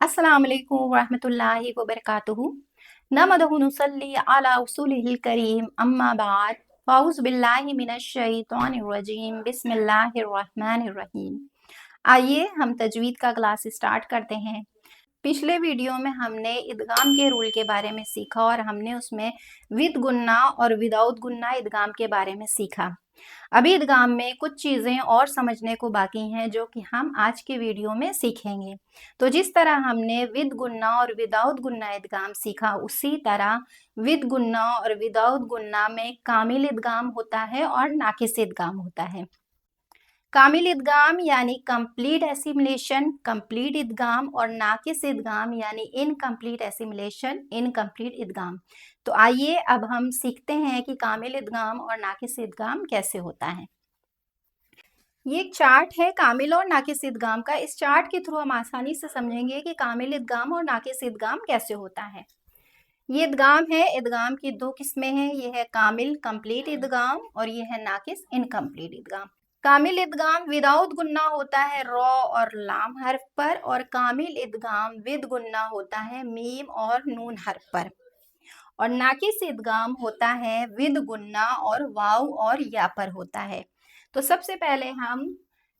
अस्सलाम वालेकुम वरहमतुल्लाहि वबरकातुहू नहमदुहु नुसल्ली अला रसूलिहिल करीम अम्मा बाद फ़ाउज़ बिल्लाहि मिनश शैतानिर रजीम बिस्मिल्लाहिर रहमानिर रहीम। आइए हम तजवीद का क्लास स्टार्ट करते हैं। पिछले वीडियो में हमने इदगाम के रूल के बारे में सीखा और हमने उसमें विद गुन्ना और विदाउट गुन्ना इदगाम के बारे में सीखा। अभी इदगाम में कुछ चीज़ें और समझने को बाकी हैं जो कि हम आज के वीडियो में सीखेंगे। तो जिस तरह हमने विद गुन्ना और विदाउट गुन्ना इदगाम सीखा, उसी तरह विद गुन्ना और विदाउट गुन्ना में कामिल इदगाम होता है और नाकिस इदगाम होता है। कामिल इदगाम यानी कंप्लीट एसिमिलेशन, कंप्लीट इदगाम, और नाकिस इदगाम यानी इनकम्प्लीट एसिमिलेशन, इनकम्प्लीट इदगाम। तो आइए अब हम सीखते हैं कि कामिल इदगाम और नाकिस इदगाम कैसे होता है। ये एक चार्ट है कामिल और नाकिस इदगाम का। इस चार्ट के थ्रू हम आसानी से समझेंगे कि कामिल इदगाम और नाकिस इदगाम कैसे होता है। ये इदगाम है, इदगाम की दो किस्में हैं। ये है कामिल कंप्लीट इदगाम और ये है नाकिस इनकम्प्लीट इदगाम। कामिल इदगाम विदाउट गुन्ना होता है रॉ और लाम हर्फ पर, और कामिल इदगाम विद गुन्ना होता है मीम और नून हर्फ पर, और नाकिस इदगाम होता है विद गुन्ना और वाव और या पर होता है। तो सबसे पहले हम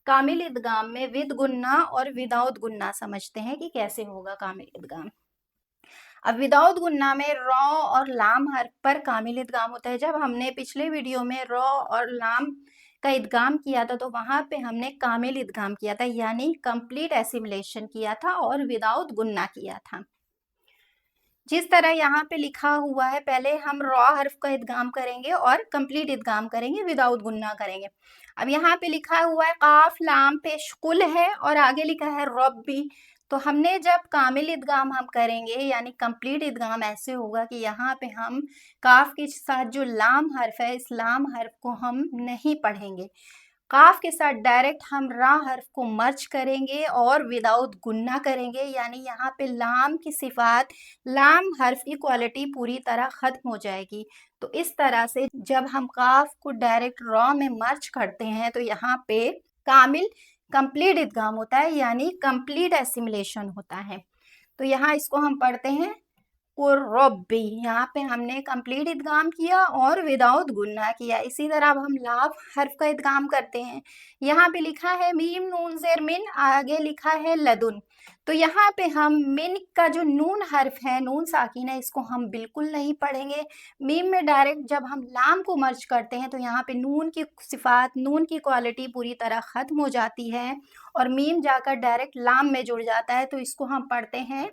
कामिल इदगाम में विद गुन्ना और विदाउट गुन्ना समझते हैं कि कैसे होगा कामिल इदगाम। अब विदाउट गुन्ना में रॉ और लाम हर्फ पर कामिल इदगाम होता है। जब हमने पिछले वीडियो में रॉ और लाम का इदगाम किया था तो वहां पे हमने कामिल इदगाम किया था, यानी कंप्लीट एसिमिलेशन किया था और विदाउट गुन्ना किया था। जिस तरह यहाँ पे लिखा हुआ है, पहले हम रॉ हर्फ का इदगाम करेंगे और कंप्लीट इदगाम करेंगे, विदाउट गुन्ना करेंगे। अब यहाँ पे लिखा हुआ है काफ लाम पेश कुल है और आगे लिखा है रब्बी। तो हमने जब कामिल इदगाम हम करेंगे यानी कंप्लीट इदगाम, ऐसे होगा कि यहाँ पे हम काफ के साथ जो लाम हर्फ है, इस लाम हर्फ को हम नहीं पढ़ेंगे। काफ के साथ डायरेक्ट हम रा हर्फ को मर्ज करेंगे और विदाउट गुन्ना करेंगे, यानी यहाँ पे लाम की सिफात, लाम हर्फ की क्वालिटी पूरी तरह खत्म हो जाएगी। तो इस तरह से जब हम काफ को डायरेक्ट रॉ में मर्ज करते हैं तो यहाँ पे कामिल कंप्लीट इदगाम होता है, यानी कंप्लीट एसिमिलेशन होता है। तो यहाँ इसको हम पढ़ते हैं कुर्रब्बी। यहाँ पे हमने कंप्लीट इदगाम किया और विदाउट गुन्ना किया। इसी तरह अब हम लाम हर्फ का इदगाम करते हैं। यहाँ पे लिखा है मीम नून जेर मिन, आगे लिखा है लदुन। तो यहाँ पे हम मिन का जो नून हर्फ है, नून साकिन है, इसको हम बिल्कुल नहीं पढ़ेंगे। मीम में डायरेक्ट जब हम लाम को मर्ज करते हैं तो यहाँ पे नून की सिफात, नून की क्वालिटी पूरी तरह ख़त्म हो जाती है और मीम जाकर डायरेक्ट लाम में जुड़ जाता है। तो इसको हम पढ़ते हैं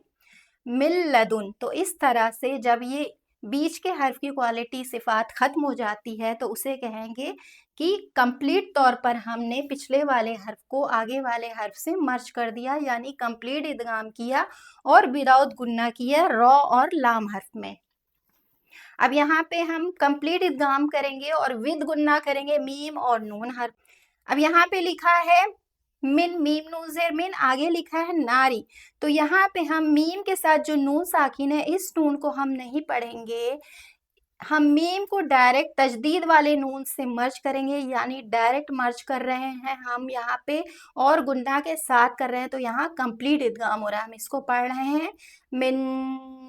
मिल्लदुन। तो इस तरह से जब ये बीच के हर्फ की क्वालिटी सिफात ख़त्म हो जाती है तो उसे कहेंगे कि कंप्लीट तौर पर हमने पिछले वाले हर्फ को आगे वाले हर्फ से मर्ज कर दिया, यानी कंप्लीट इदगाम किया और विदाउट गुन्ना किया रॉ और लाम हर्फ में। अब यहाँ पे हम कंप्लीट इदगाम करेंगे और विद गुन्ना करेंगे मीम और नून हर्फ। अब यहाँ पे लिखा है मिन, मीम नून जेर मिन, आगे लिखा है नारी। तो यहाँ पे हम मीम के साथ जो नून साकिन है, इस नून को हम नहीं पढ़ेंगे। हम मीम को डायरेक्ट तजदीद वाले नून से मर्ज करेंगे, यानी डायरेक्ट मर्ज कर रहे हैं हम यहाँ पे और गुन्ना के साथ कर रहे हैं। तो यहाँ कंप्लीट इदगाम हो रहा है। हम इसको पढ़ रहे हैं मिन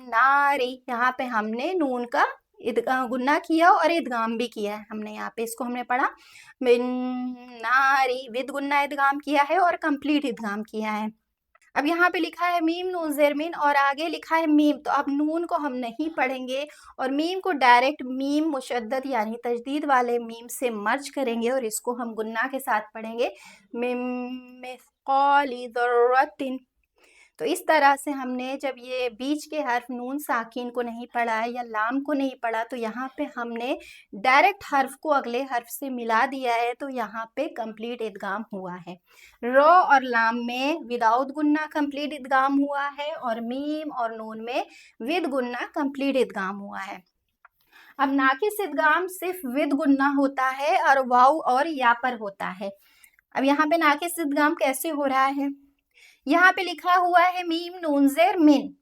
नारी। यहाँ पे हमने नून का गुन्ना किया और इदगाम भी किया है हमने। यहाँ पे इसको हमने पढ़ा मिन नारी, विद गुन्ना इदगाम किया है और कंप्लीट इदगाम किया है। अब यहाँ पे लिखा है मीम नून जेर मिन और आगे लिखा है मीम। तो अब नून को हम नहीं पढ़ेंगे और मीम को डायरेक्ट मीम मुशद्दद यानी तजदीद वाले मीम से मर्ज करेंगे और इसको हम गुन्ना के साथ पढ़ेंगे मिम मिस्क़ाली ज़र्रतिन। तो इस तरह से हमने जब ये बीच के हर्फ नून साकिन को नहीं पढ़ा है या लाम को नहीं पढ़ा तो यहाँ पे हमने डायरेक्ट हर्फ को अगले हर्फ से मिला दिया है। तो यहाँ पे कंप्लीट इदगाम हुआ है। रॉ और लाम में विदाउट गुन्ना कंप्लीट इदगाम हुआ है और मीम और नून में विद गुन्ना कंप्लीट इदगाम हुआ है। अब नाकिस इदगाम सिर्फ विद गुन्ना होता है और वाव और या पर होता है। अब यहाँ पे नाकिस इदगाम कैसे हो रहा है, यहाँ पे लिखा हुआ है मीम नून जेर मिन,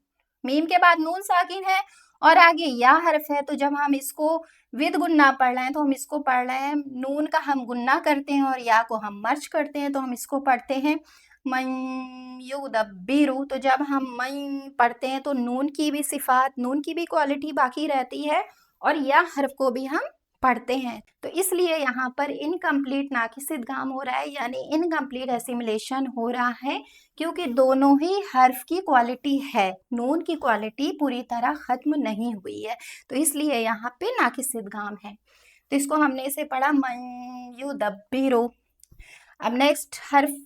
मीम के बाद नून साकिन है और आगे या हर्फ है। तो जब हम इसको विद गुन्ना पढ़ रहे हैं तो हम इसको पढ़ रहे हैं, नून का हम गुन्ना करते हैं और या को हम मर्ज करते हैं, तो हम इसको पढ़ते हैं मन युदब्बिरु। तो जब हम मन पढ़ते हैं तो नून की भी सिफात, नून की भी क्वालिटी बाकी रहती है और या हर्फ को भी हम पढ़ते हैं। तो इसलिए यहाँ पर इनकम्प्लीट नाकिस इदगाम हो रहा है, यानी इनकम्प्लीट एसिमिलेशन हो रहा है, क्योंकि दोनों ही हर्फ की क्वालिटी है, नून की क्वालिटी पूरी तरह खत्म नहीं हुई है, तो इसलिए यहाँ पे नाकिस इदगाम है। तो इसको हमने इसे पढ़ा मन युदब्बिरु। अब नेक्स्ट हर्फ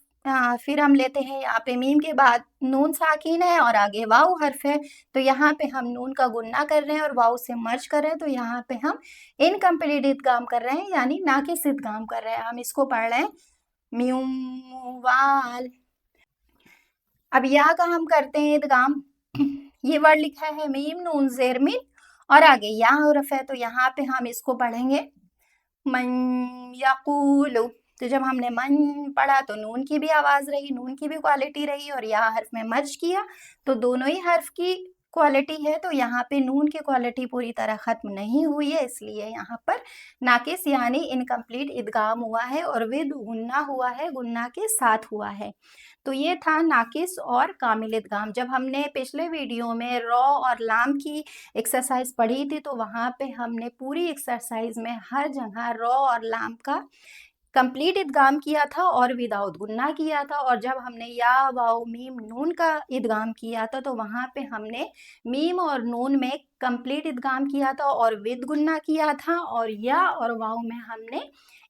फिर हम लेते हैं, यहाँ पे मीम के बाद नून साकिन है और आगे वाव हर्फ है, तो यहाँ पे हम नून का गुन्ना कर रहे हैं और वाव से मर्ज कर रहे हैं, तो यहाँ पे हम इनकम्प्लीट इदगाम कर रहे हैं, यानी नाकिस इदगाम कर रहे हैं। हम इसको पढ़ रहे हैं म्यूवाल। अब या का हम करते हैं इदगाम। ये वर्ड लिखा है मीम नून जेर मिन और आगे या हर्फ है, तो यहाँ पे हम इसको पढ़ेंगे मन यकूलु। तो जब हमने मन पढ़ा तो नून की भी आवाज रही, नून की भी क्वालिटी रही और या हर्फ में मर्ज किया तो दोनों ही हर्फ की क्वालिटी है, तो यहाँ पे नून की क्वालिटी पूरी तरह खत्म नहीं हुई है, इसलिए यहाँ पर नाकिस यानी इनकम्प्लीट इदगाम हुआ है और विद गुन्ना हुआ है, गुन्ना के साथ हुआ है। तो ये था नाकिस और कामिल इदगाम। जब हमने पिछले वीडियो में रॉ और लाम की एक्सरसाइज पढ़ी थी तो वहाँ पे हमने पूरी एक्सरसाइज में हर जगह रॉ और लाम का कंप्लीट इदगाम किया था और विदाउट गुन्ना किया था, और जब हमने या वाव मीम नून का इदगाम किया था तो वहाँ पे हमने मीम और नून में कंप्लीट इदगाम किया था और विद गुन्ना किया था, और या और वाव में हमने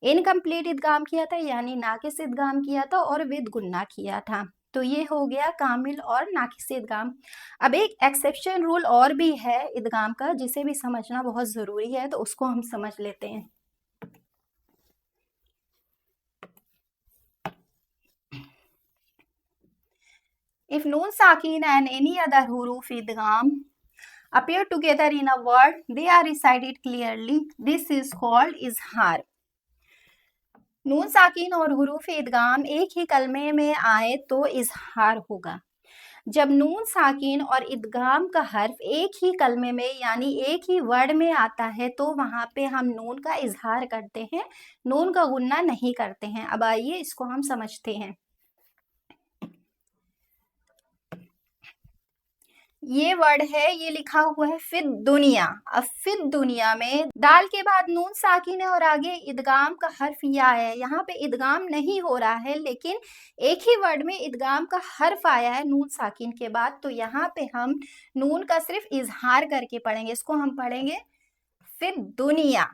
इनकम्प्लीट इदगाम किया था यानी नाकिस इदगाम किया था और विद गुन्ना किया था। तो ये हो गया कामिल और नाकिस इदगाम। अब एक एक्सेप्शन रूल और भी है इदगाम का जिसे भी समझना बहुत ज़रूरी है, तो उसको हम समझ लेते हैं। If noon sakin and any other huruf idgham appear together in a word, they are recited clearly. This is called izhar. नून साकिन और हुरूफ इदगाम एक ही कलमे में आए तो इजहार होगा। जब नून साकिन और इदगाम का हर्फ एक ही कलमे में यानी एक ही वर्ड में आता है तो वहाँ पे हम नून का इजहार करते हैं, नून का गुन्ना नहीं करते हैं। अब आइए इसको हम समझते हैं। ये वर्ड है, ये लिखा हुआ है फिद दुनिया। अब फिद दुनिया में दाल के बाद नून साकिन है और आगे इदगाम का हर्फ या है। यहाँ पे इदगाम नहीं हो रहा है लेकिन एक ही वर्ड में इदगाम का हर्फ आया है नून साकिन के बाद, तो यहाँ पे हम नून का सिर्फ इजहार करके पढ़ेंगे। इसको हम पढ़ेंगे फिद दुनिया,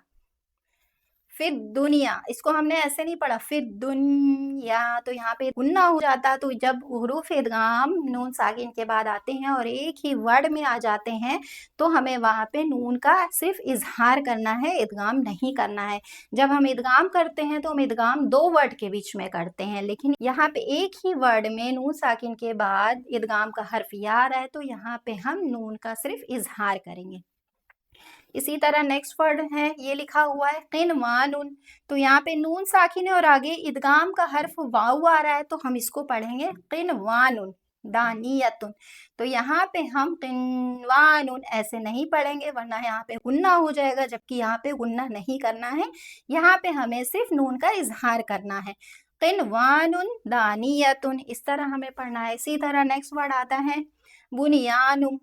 फिर दुनिया। इसको हमने ऐसे नहीं पढ़ा फिर दुनिया, तो यहाँ पे गुन्ना हो जाता। तो जब हुरूफ इदगाम नून साकिन के बाद आते हैं और एक ही वर्ड में आ जाते हैं तो हमें वहाँ पे नून का सिर्फ इजहार करना है, इदगाम नहीं करना है। जब हम इदगाम करते हैं तो हम इदगाम दो वर्ड के बीच में करते हैं, लेकिन यहाँ पे एक ही वर्ड में नून साकिन के बाद इदगाम का हर्फ या आ रहा है तो यहाँ पे हम नून का सिर्फ इजहार करेंगे। इसी तरह नेक्स्ट वर्ड है, ये लिखा हुआ है क़िनवानुन। तो यहाँ पे नून साकिन है और आगे इदगाम का हर्फ वाव आ रहा है तो हम इसको पढ़ेंगे क़िनवानुन दानियतुन। तो यहाँ पे हम क़िनवानुन ऐसे नहीं पढ़ेंगे वरना यहाँ पे गुन्ना हो जाएगा, जबकि यहाँ पे गुन्ना नहीं करना है, यहाँ पे हमें सिर्फ नून का इजहार करना है। क़िनवानुन दानियतुन, इस तरह हमें पढ़ना है। इसी तरह नेक्स्ट वर्ड आता है बुनियानुम।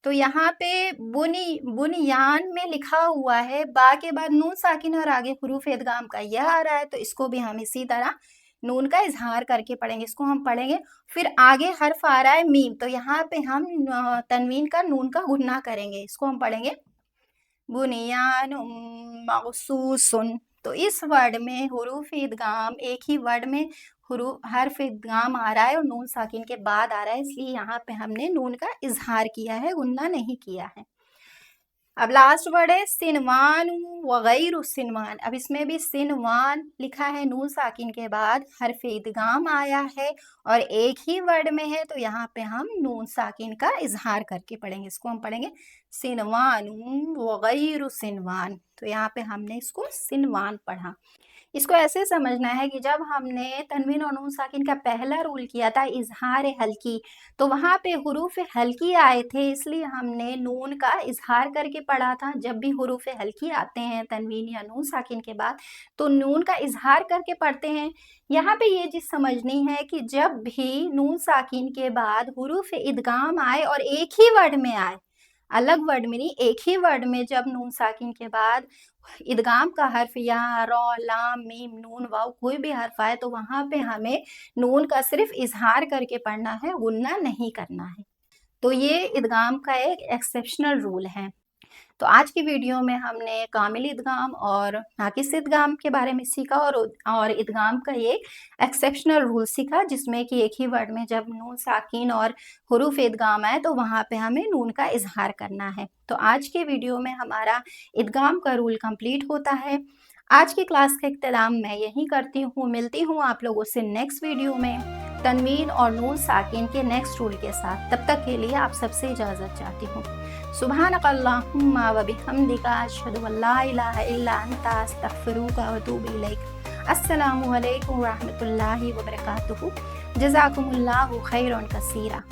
तो यहाँ पे बुनियान में लिखा हुआ है बा के बाद नून साकिन और आगे हुरूफ इदगाम का यह आ रहा है, तो इसको भी हम इसी तरह नून का इजहार करके पढ़ेंगे। इसको हम पढ़ेंगे। फिर आगे हर्फ आ रहा है मीम, तो यहाँ पे हम तनवीन का नून का गुन्ना करेंगे। इसको हम पढ़ेंगे बुनियानुम मग़सूसुन। तो इस वर्ड में हुरूफ इदगाम एक ही वर्ड में हर्फ इदगाम आ रहा है और नून साकिन के बाद आ रहा है, इसलिए यहाँ पे हमने नून का इजहार किया है, गुन्ना नहीं किया है। अब लास्ट वर्ड है सिनवान वगैरु सिनवान। अब इसमें भी सिनवान लिखा है, नून साकिन के बाद हर्फ इदगाम आया है और एक ही वर्ड में है, तो यहाँ पे हम नून साकिन का इजहार करके पढ़ेंगे। इसको हम पढ़ेंगे सिनवानुन व गैरु सिनवान। तो यहाँ पे हमने इसको सिनवान पढ़ा। इसको ऐसे समझना है कि जब हमने तनवीन और नून साकिन का पहला रूल किया था इजहार हल्की, तो वहाँ पे हुरूफ हल्की आए थे, इसलिए हमने नून का इजहार करके पढ़ा था। जब भी हुरूफ हल्की आते हैं तनवीन या नून साकिन के बाद, तो नून का इजहार करके पढ़ते हैं। यहाँ पे ये चीज़ समझनी है कि जब भी नून साकिन के बाद हुरूफ इदगाम आए और एक ही वर्ड में आए, अलग वर्ड में नहीं, एक ही वर्ड में जब नून साकिन के बाद इदगाम का हर्फ या रॉ लाम मीम नून वाव कोई भी हर्फ आए, तो वहाँ पे हमें नून का सिर्फ इजहार करके पढ़ना है, गुन्ना नहीं करना है। तो ये इदगाम का एक एक्सेप्शनल रूल है। तो आज की वीडियो में हमने कामिल इदगाम और नाकिस इदगाम के बारे में सीखा और इदगाम का ये एक्सेप्शनल रूल सीखा, जिसमें कि एक ही वर्ड में जब नून साकिन और हुरूफ इदगाम आए तो वहाँ पे हमें नून का इजहार करना है। तो आज के वीडियो में हमारा इदगाम का रूल कंप्लीट होता है। आज की क्लास का इख्तिताम मैं यहीं करती हूँ। मिलती हूँ आप लोगों से नेक्स्ट वीडियो में तनवीन और नून साकिन के नेक्स्ट रूल के साथ। तब तक के लिए आप सबसे इजाज़त चाहती हूँ। सुब्हानक अल्लाहुम्मा व बिहम्दिका अशहदु अल्ला इलाहा इल्ला अंता अस्तगफिरुका व अतूबु इलैक। अस्सलामु अलैकुम व रहमतुल्लाहि व बरकातुहू। जज़ाकुमुल्लाहु खैरन कसीरा।